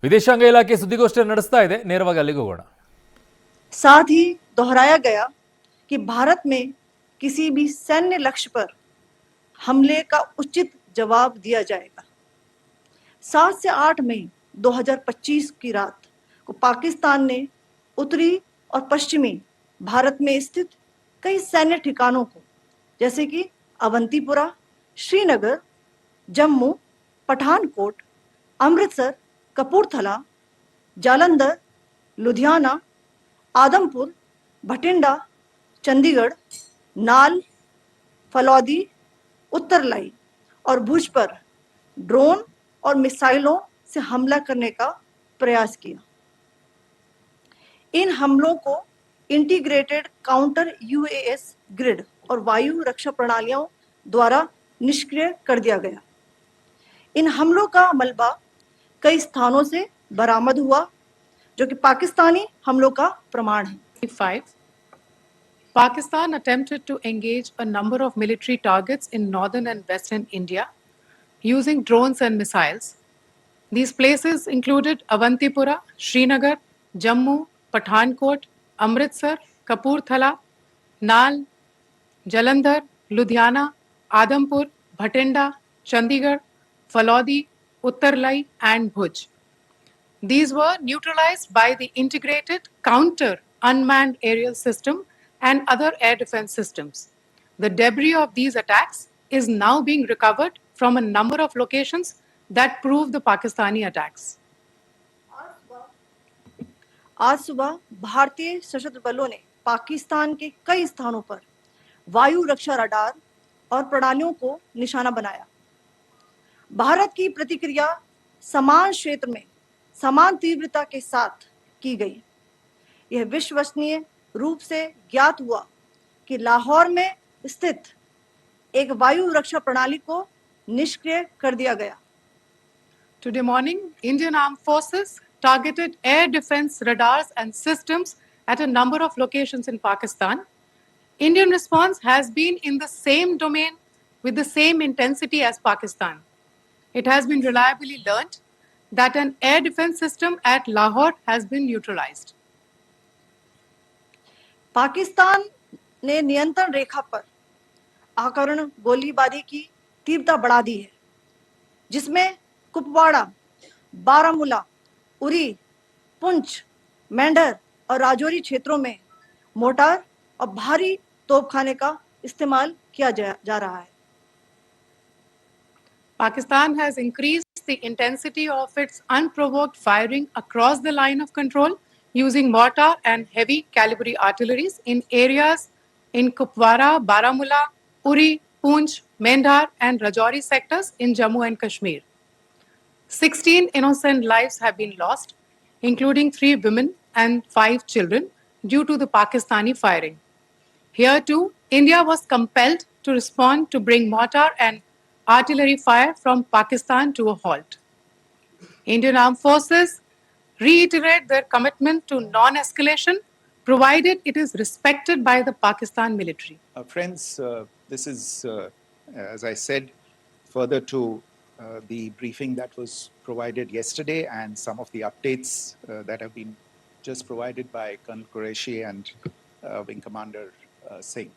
ವಿದೇಶಾಂಗ ಇಲಾಖೆ ಸುದ್ದಿಗೋಷ್ಠಿ ನಡೆಸ್ತಾ ಇದೆ, ನೇರವಾಗಿ ಅಲ್ಲಿಗೆ ಹೋಗೋಣ. साथ ही दोहराया गया कि भारत में किसी भी सैन्य लक्ष्य पर हमले का उचित जवाब दिया जाएगा. 7 से 8 मई 2025 की रात को पाकिस्तान ने उत्तरी और पश्चिमी भारत में स्थित कई सैन्य ठिकानों को जैसे कि अवंतीपुरा, श्रीनगर, जम्मू, पठानकोट, अमृतसर, कपूरथला, जालंधर, लुधियाना, आदमपुर, भटिंडा, चंडीगढ़, नाल, फलौदी, उत्तरलाई और भुज पर ड्रोन और मिसाइलों से हमला करने का प्रयास किया. इन हमलों को इंटीग्रेटेड काउंटर यूएस ग्रिड और वायु रक्षा प्रणालियों द्वारा निष्क्रिय कर दिया गया. इन हमलों का मलबा कई स्थानों से बरामद हुआ जो कि पाकिस्तानी हमलों का प्रमाण है. 5. Pakistan attempted to engage a number of military targets in northern and western India using drones and missiles. These places included Avantipura, Srinagar, Jammu, Pathankot, Amritsar, Kapurthala, Nal, Jalandhar, Ludhiana, Adampur, Bhatinda, Chandigarh, Falodi, Uttarlai, and Bhuj. These were neutralized by the integrated counter unmanned aerial system and other air defense systems. The debris of these attacks is now being recovered from a number of locations that prove the Pakistani attacks. आज सुबह भारतीय सशस्त्र बलों ने पाकिस्तान के कई स्थानों पर वायु रक्षा रडार और प्रणालियों को निशाना बनाया. भारत की प्रतिक्रिया समान क्षेत्र में समान तीव्रता के साथ की गई. यह विश्वसनीय रूप से ज्ञात हुआ कि लाहौर में स्थित एक वायु रक्षा प्रणाली को निष्क्रिय कर दिया गया. Today morning, Indian Armed Forces targeted air defense radars and systems at a number of locations in Pakistan. Indian response has been in the same domain with the same intensity as Pakistan. It has been reliably learnt that an air defense system at Lahore has been neutralized. Pakistan ने नियंत्रण रेखा पर आकरण गोलीबारी की तीव्रता बढ़ा दी है, जिसमें कुपवाड़ा, बारामूला, उरी, पुंछ, मेंढर और राजौरी क्षेत्रों में मोर्टार और भारी तोपखाने का इस्तेमाल किया जा रहा है. Pakistan has increased the intensity of its unprovoked firing across the line of control using mortar and heavy calibre artilleries in areas in Kupwara, Baramulla, Uri, Poonch, Mendhar and Rajouri sectors in Jammu and Kashmir. 16 innocent lives have been lost, including 3 women and 5 children, due to the Pakistani firing. Here too, India was compelled to respond to bring mortar and artillery fire from Pakistan to a halt. Indian Armed Forces reiterate their commitment to non-escalation, provided it is respected by the Pakistan military. Friends, this is, as I said, further to the briefing that was provided yesterday and some of the updates that have been just provided by Colonel Qureshi and Wing Commander Singh.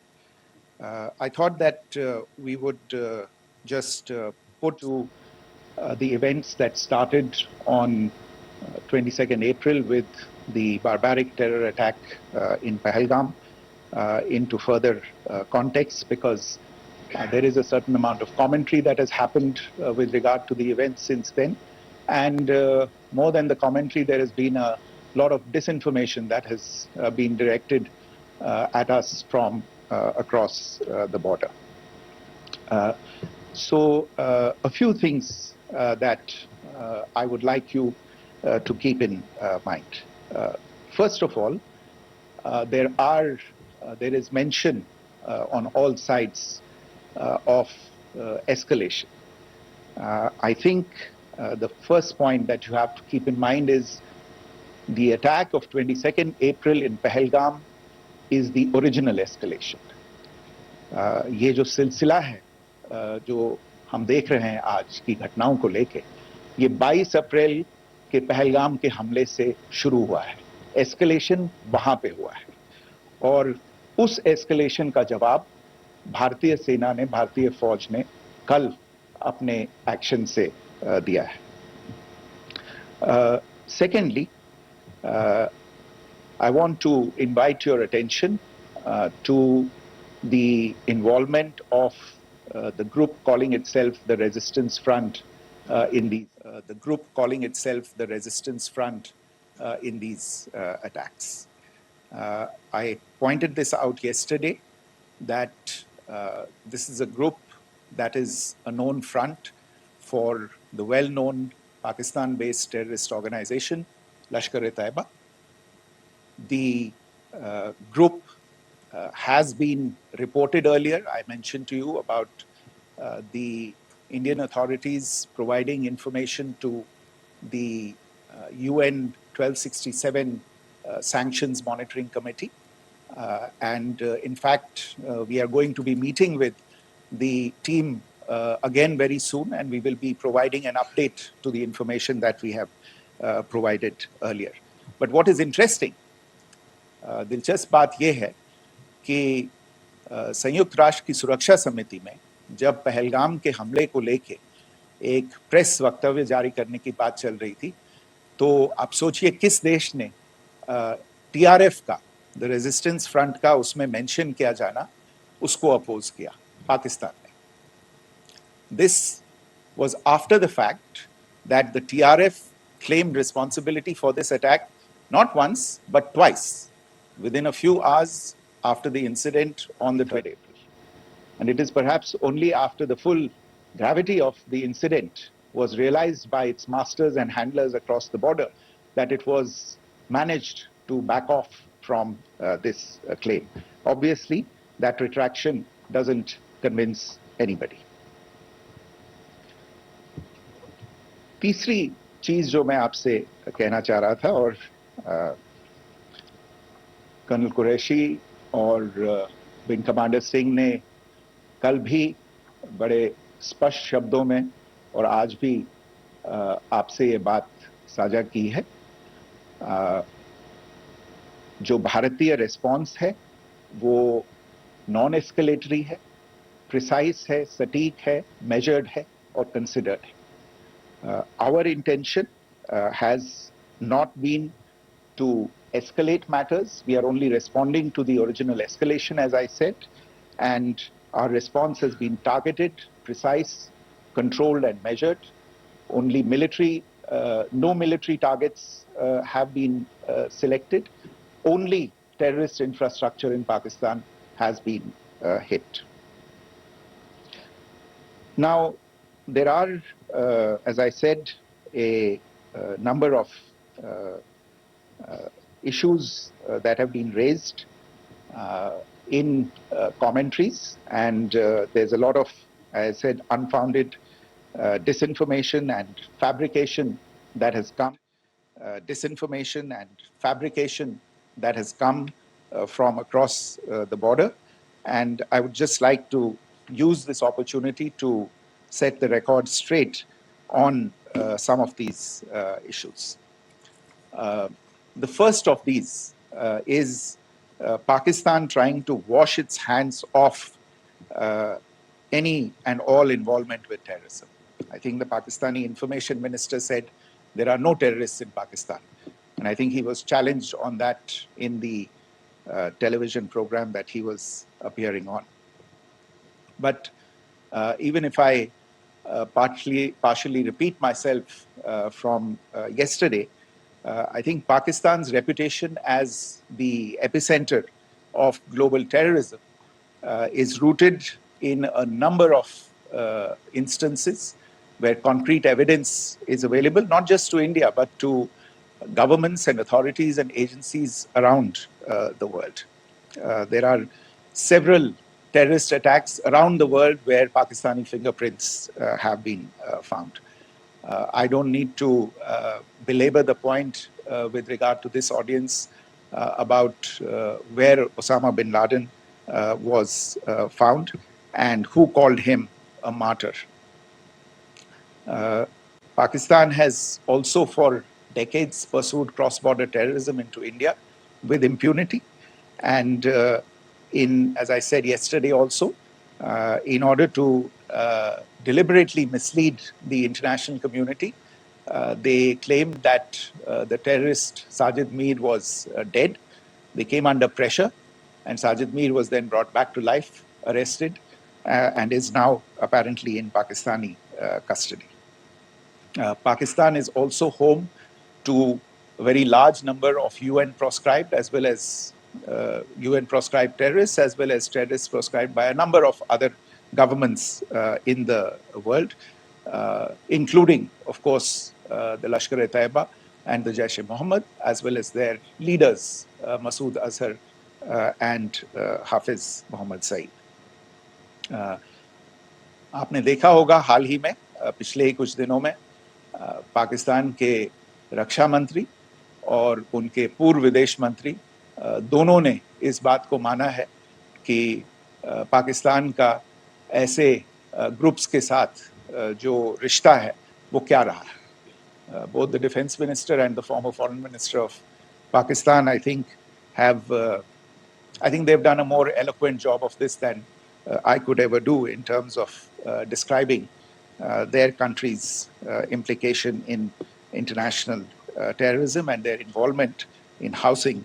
I thought that we would just put to the events that started on 22nd April with the barbaric terror attack in Pahalgam into further context, because there is a certain amount of commentary that has happened with regard to the events since then. And more than the commentary, there has been a lot of disinformation that has been directed at us from across the border. So a few things that I would like you to keep in mind. First of all, there is mention on all sides of escalation. I think the first point that you have to keep in mind is the attack of 22nd April in Pahalgam is the original escalation. ये जो सिलसिला है जो हम देख रहे हैं आज की घटनाओं को लेके, ये 22 अप्रैल कि पहलगाम के हमले से शुरू हुआ है। एस्केलेशन वहां पे हुआ है और उस एस्केलेशन का जवाब भारतीय सेना ने, भारतीय फौज ने कल अपने एक्शन से दिया है। Secondly, I want to invite your attention to the involvement of the group calling itself the Resistance Front in these attacks. I pointed this out yesterday that this is a group that is a known front for the well-known Pakistan-based terrorist organization, Lashkar-e-Taiba. The group has been reported earlier. I mentioned to you about the Indian authorities providing information to the UN 1267 Sanctions Monitoring Committee. In fact, we are going to be meeting with the team again very soon, and we will be providing an update to the information that we have provided earlier. But what is interesting, दिलचस्प बात यह है कि संयुक्त राष्ट्र की सुरक्षा समिति में जब पहलगाम के हमले को लेके एक प्रेस वक्तव्य जारी करने की बात चल रही थी, तो आप सोचिए किस देश ने टीआरएफ का, द रेजिस्टेंस फ्रंट का उसमें मेंशन किया जाना, उसको अपोज किया, पाकिस्तान ने. This was after the fact that the TRF claimed responsibility for this attack not once but twice within a few hours after the incident on the 3rd April. And it is perhaps only after the full gravity of the incident was realized by its masters and handlers across the border that it was managed to back off from this claim. Obviously, that retraction doesn't convince anybody. तीसरी चीज जो मैं आपसे कहना चाह रहा था, और कर्नल कुरैशी और विंग कमांडर सिंह ने कल भी बड़े स्पष्ट शब्दों में और आज भी आपसे ये बात साझा की है. जो भारतीय रिस्पॉन्स है वो नॉन एस्केलेटरी है, प्रिसाइज है, सटीक है, मेजर्ड है और कंसिडर्ड है. Our intention has not been to escalate matters. We are only responding to the original escalation, as I said, and our response has been targeted, precise, controlled and measured. Only no military targets have been selected. Only terrorist infrastructure in Pakistan has been hit. Now, there are, as I said, a number of issues that have been raised in commentaries, and there's a lot of, as I said, unfounded disinformation and fabrication that has come. From across the border, and I would just like to use this opportunity to set the record straight on some of these issues. The first of these is Pakistan trying to wash its hands off any and all involvement with terrorism. I think the Pakistani information minister said there are no terrorists in Pakistan, and I think he was challenged on that in the television program that he was appearing on. But even if I partially repeat myself from yesterday, I think Pakistan's reputation as the epicenter of global terrorism is rooted in a number of instances where concrete evidence is available, not just to India, but to governments and authorities and agencies around the world. There are several terrorist attacks around the world where Pakistani fingerprints have been found. I don't need to belabor the point with regard to this audience about where Osama bin Laden was found and who called him a martyr. Pakistan has also for decades pursued cross-border terrorism into India with impunity. And as I said yesterday also, in order to deliberately mislead the international community, they claimed that the terrorist Sajid Mir was dead. They came under pressure, and Sajid Mir was then brought back to life, arrested, and is now apparently in Pakistani custody. Pakistan is also home to a very large number of UN proscribed as well as UN proscribed terrorists, as well as terrorists proscribed by a number of other governments in the world, including, of course, the Lashkar-e-Taiba and the Jaish-e-Mohammed, as well as their leaders, Masood Azhar and Hafiz Mohammed Saeed. आपने देखा होगा हाल ही में पिछले ही कुछ दिनों में पाकिस्तान के रक्षा मंत्री और उनके पूर्व विदेश मंत्री दोनों ने इस बात को माना है कि पाकिस्तान का ऐसे ग्रुप्स के साथ जो रिश्ता है वो क्या रहा है. Both the defense minister and the former foreign minister of Pakistan, I think they've done a more eloquent job of this than I could ever do in terms of describing their country's implication in international terrorism and their involvement in housing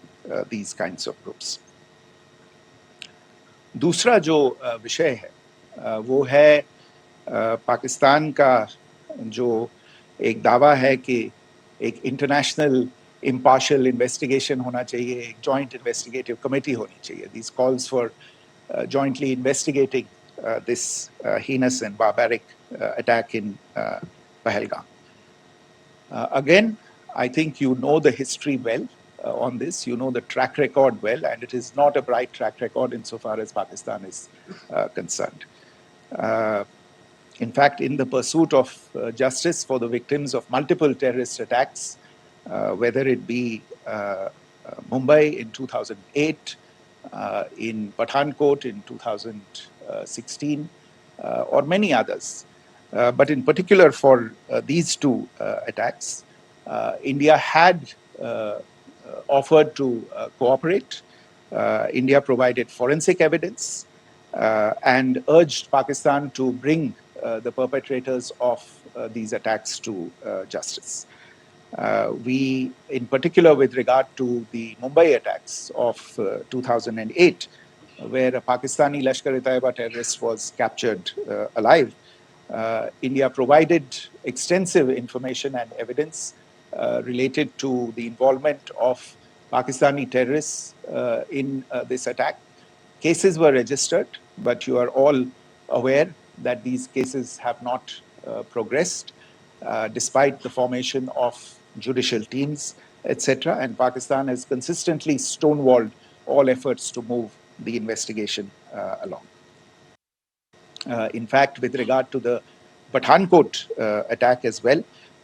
these kinds of groups. दूसरा जो विषय है वो है पाकिस्तान का जो एक दावा है कि एक इंटरनेशनल impartial investigation होना चाहिए, एक joint investigative committee होनी चाहिए. These calls for jointly investigating this heinous and barbaric attack in Pahalgam. Again, I think you know the history well on this. You know the track record well, and it is not a bright track record insofar as Pakistan is concerned. In fact, in the pursuit of justice for the victims of multiple terrorist attacks, whether it be Mumbai in 2008, in Pathankot in 2016, or many others. But in particular for these two attacks, India had offered to cooperate. India provided forensic evidence and urged Pakistan to bring the perpetrators of these attacks to justice. We, in particular with regard to the Mumbai attacks of 2008, where a Pakistani Lashkar-e-Taiba terrorist was captured alive, India provided extensive information and evidence related to the involvement of Pakistani terrorists in this attack. Cases were registered, but you are all aware that these cases have not progressed despite the formation of judicial teams, etc. And Pakistan has consistently stonewalled all efforts to move the investigation along. In fact, with regard to the Pathankot attack as well,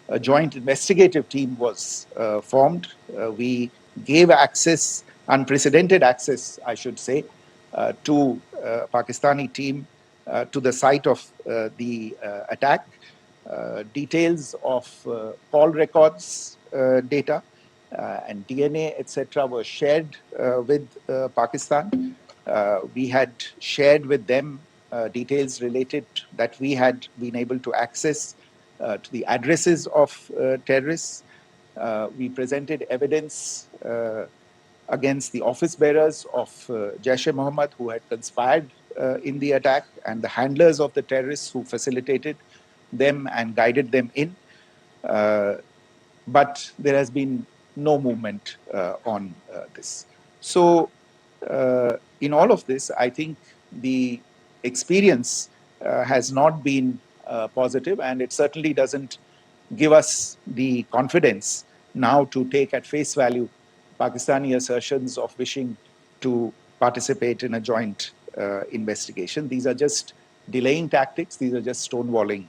a joint investigative team was formed. We gave access, unprecedented access, I should say, to Pakistani team to the site of the attack. Details of call records data and DNA, etc., were shared with Pakistan. We had shared with them details related that we had been able to access to the addresses of terrorists. We presented evidence against the office bearers of Jaish-e-Mohammed who had conspired in the attack and the handlers of the terrorists who facilitated them and guided them in. But there has been no movement on this. So in all of this, I think the experience has not been positive, and it certainly doesn't give us the confidence now to take at face value Pakistani assertions of wishing to participate in a joint investigation. These are just delaying tactics. These are just stonewalling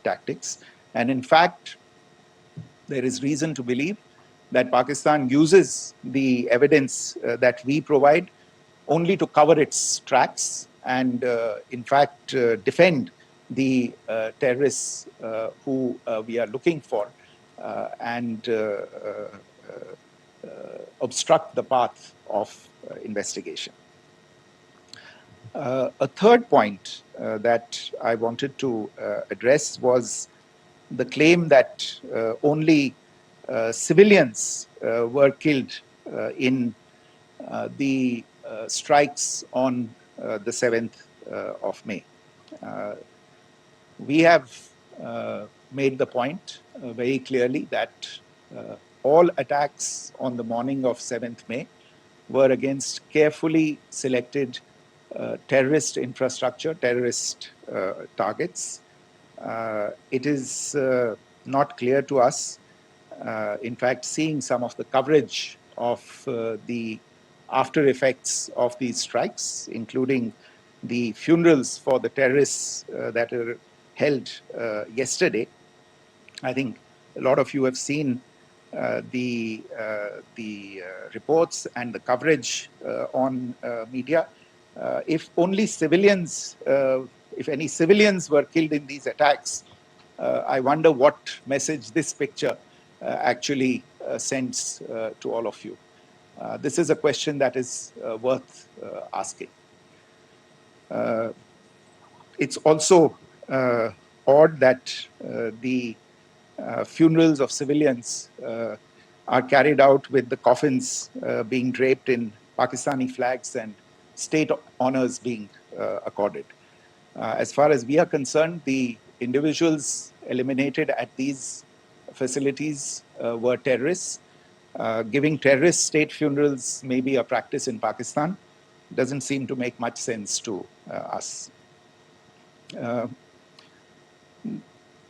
tactics. And in fact, there is reason to believe that Pakistan uses the evidence that we provide only to cover its tracks and, in fact, defend the terrorists who we are looking for and obstruct the path of investigation. A third point that I wanted to address was the claim that only civilians were killed in the strikes on the 7th of May. We have made the point very clearly that all attacks on the morning of 7th May were against carefully selected terrorist infrastructure, terrorist targets. It is not clear to us, in fact, seeing some of the coverage of the after effects of these strikes, including the funerals for the terrorists that were held yesterday. I think a lot of you have seen the reports and the coverage on media. If only civilians, if any civilians were killed in these attacks, I wonder what message this picture actually sends to all of you. This is a question that is worth asking. It's also odd that the funerals of civilians are carried out with the coffins being draped in Pakistani flags and state honors being accorded. As far as we are concerned, the individuals eliminated at these facilities were terrorists. Giving terrorist state funerals may be a practice in Pakistan. Doesn't seem to make much sense to us.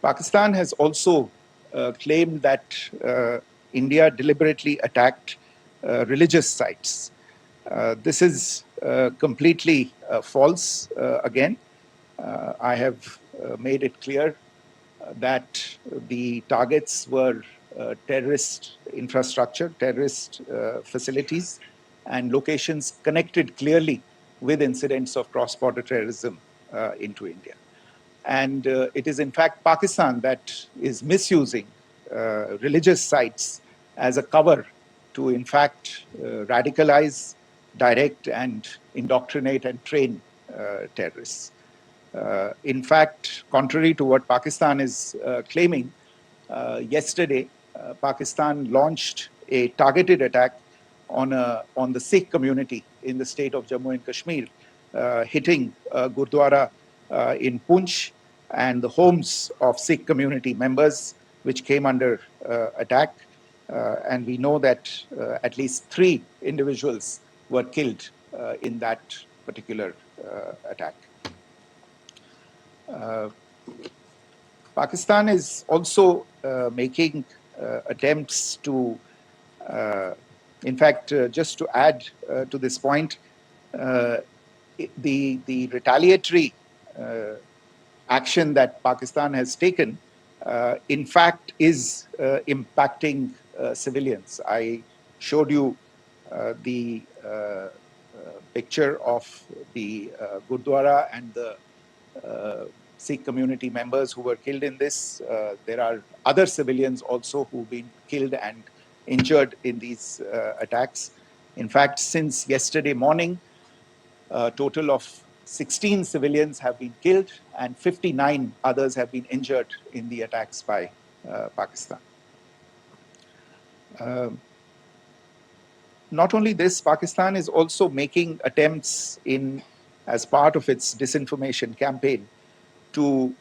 Pakistan has also claimed that India deliberately attacked religious sites. This is completely false again. I have made it clear that the targets were terrorist infrastructure, terrorist facilities, and locations connected clearly with incidents of cross-border terrorism into India. And it is in fact Pakistan that is misusing religious sites as a cover to in fact radicalize, direct and indoctrinate and train terrorists. In fact, contrary to what Pakistan is claiming, yesterday Pakistan launched a targeted attack on the Sikh community in the state of Jammu and Kashmir, hitting Gurdwara in Poonch and the homes of Sikh community members, which came under attack. And we know that at least 3 individuals were killed in that particular attack. Pakistan is also making attempts to, in fact, just to add to this point, the retaliatory action that Pakistan has taken, in fact, is impacting civilians. I showed you the picture of the Gurdwara and the Sikh community members who were killed in this. There are other civilians also who've been killed and injured in these attacks. In fact, since yesterday morning, a total of 16 civilians have been killed and 59 others have been injured in the attacks by Pakistan. Not only this, Pakistan is also making attempts as part of its disinformation campaign to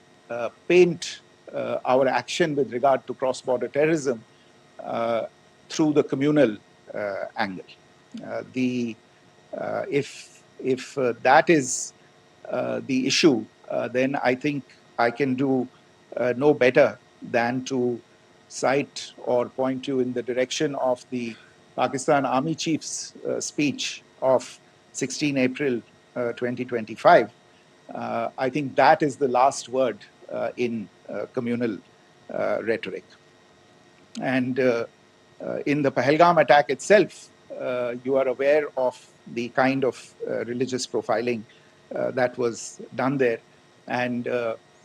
paint our action with regard to cross-border terrorism through the communal angle. If that is the issue, then I think I can do no better than to cite or point you in the direction of the Pakistan Army Chief's speech of 16 April 2025. I think that is the last word in communal rhetoric. And in the Pahalgam attack itself, you are aware of the kind of religious profiling that was done there. And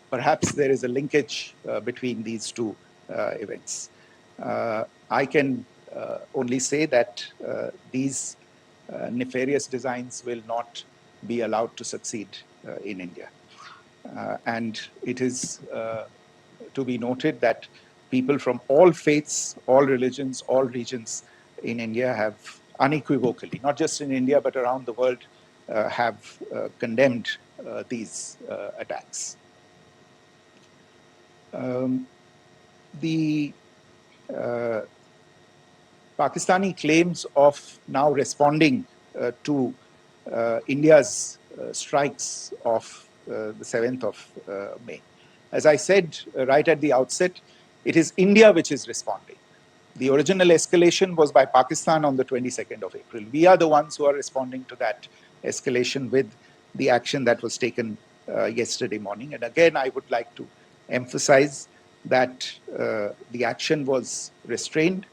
perhaps there is a linkage between these two events. I can only say that these nefarious designs will not be allowed to succeed in India. And it is to be noted that people from all faiths, all religions, all regions in India have unequivocally, not just in India but around the world, have condemned these attacks. The Pakistani claims of now responding to India's strikes of the 7th of May. As I said right at the outset, it is India which is responding. The original escalation was by Pakistan on the 22nd of April. We are the ones who are responding to that escalation with the action that was taken yesterday morning. And again, I would like to emphasize that the action was restrained.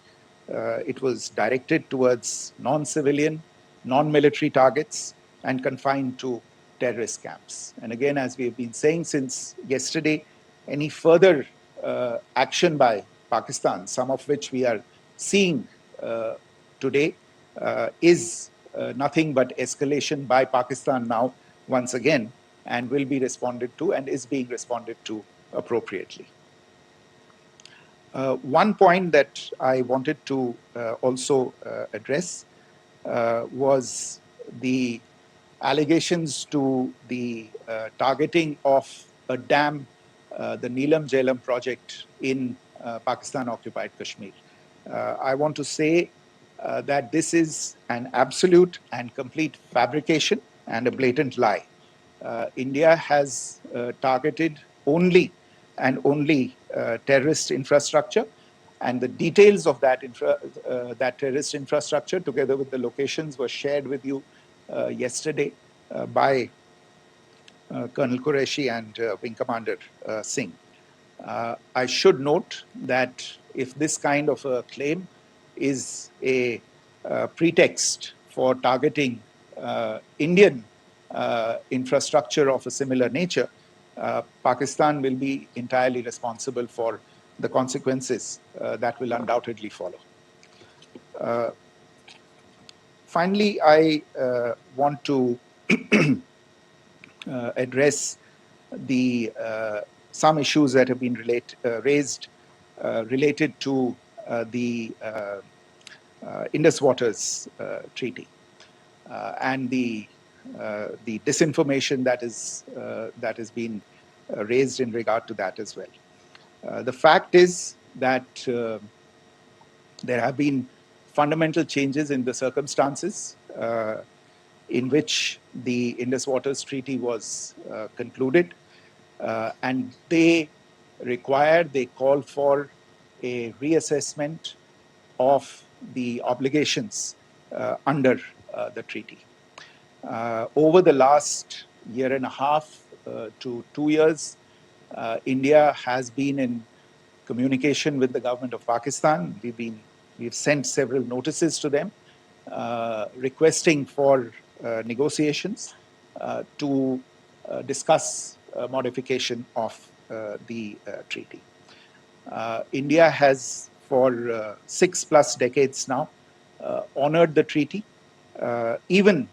It was directed towards non-civilian, non-military targets and confined to terrorist camps. And again, as we have been saying since yesterday, any further action by Pakistan, some of which we are seeing today, is nothing but escalation by Pakistan now, once again, and will be responded to and is being responded to appropriately. One point that I wanted to also address was the allegations to the targeting of a dam, the Neelam Jhelum project in Pakistan-occupied Kashmir. I want to say that this is an absolute and complete fabrication and a blatant lie. India has targeted only and only terrorist infrastructure, and the details of that terrorist infrastructure, together with the locations, were shared with you yesterday by Colonel Qureshi and Wing Commander Singh. I should note that if this kind of a claim is a pretext for targeting Indian infrastructure of a similar nature, Pakistan will be entirely responsible for the consequences that will undoubtedly follow. Finally, I want to address the some issues that have been raised related to the Indus Waters Treaty and the disinformation that has been raised in regard to that as well. The fact is that there have been fundamental changes in the circumstances in which the Indus Waters Treaty was concluded, and they call for a reassessment of the obligations under the treaty. Over the last year and a half to 2 years, India has been in communication with the government of Pakistan. We've sent several notices to them requesting for negotiations to discuss modification of the treaty. India has, for 6+ decades now, honored the treaty, even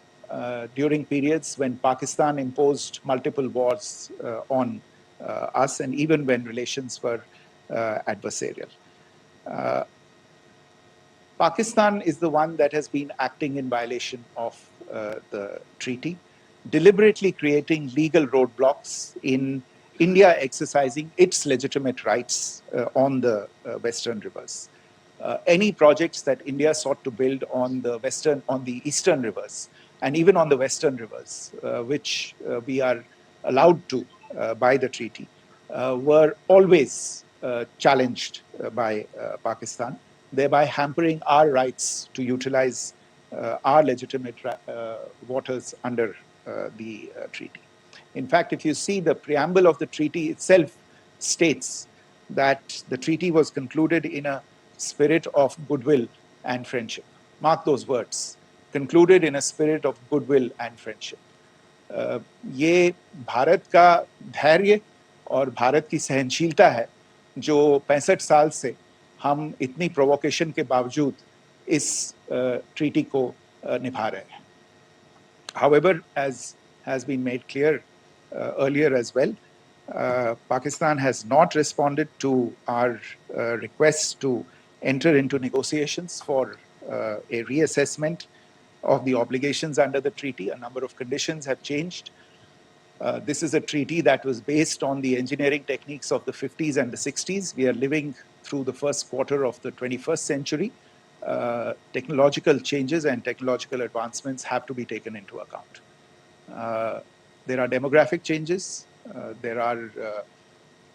during periods when Pakistan imposed multiple wars on us, and even when relations were adversarial. Pakistan is the one that has been acting in violation of the treaty, deliberately creating legal roadblocks in India exercising its legitimate rights on the Western rivers. Any projects that India sought to build on the Eastern rivers, and even on the Western rivers, which we are allowed to by the treaty, were always challenged by Pakistan, thereby hampering our rights to utilize our legitimate waters under the treaty. In fact, if you see, the preamble of the treaty itself states that the treaty was concluded in a spirit of goodwill and friendship. Mark those words, concluded in a spirit of goodwill and friendship. ये भारत का धैर्य और भारत की सहनशीलता है जो 65 साल से हम इतनी प्रोवोकेशन के बावजूद इस ट्रीटी को निभा रहे हैं. However, as has been made clear earlier as well, Pakistan has not responded to our requests to enter into negotiations for a reassessment of the obligations under the treaty. A number of conditions have changed. This is a treaty that was based on the engineering techniques of the 50s and the 60s. We are living through the first quarter of the 21st century. Technological changes and technological advancements have to be taken into account. There are demographic changes, there are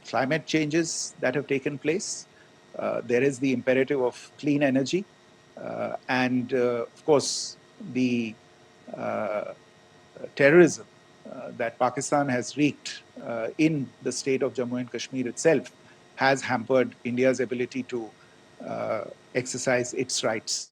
climate changes that have taken place. There is the imperative of clean energy, and of course, the terrorism that Pakistan has wreaked in the state of Jammu and Kashmir itself has hampered India's ability to exercise its rights.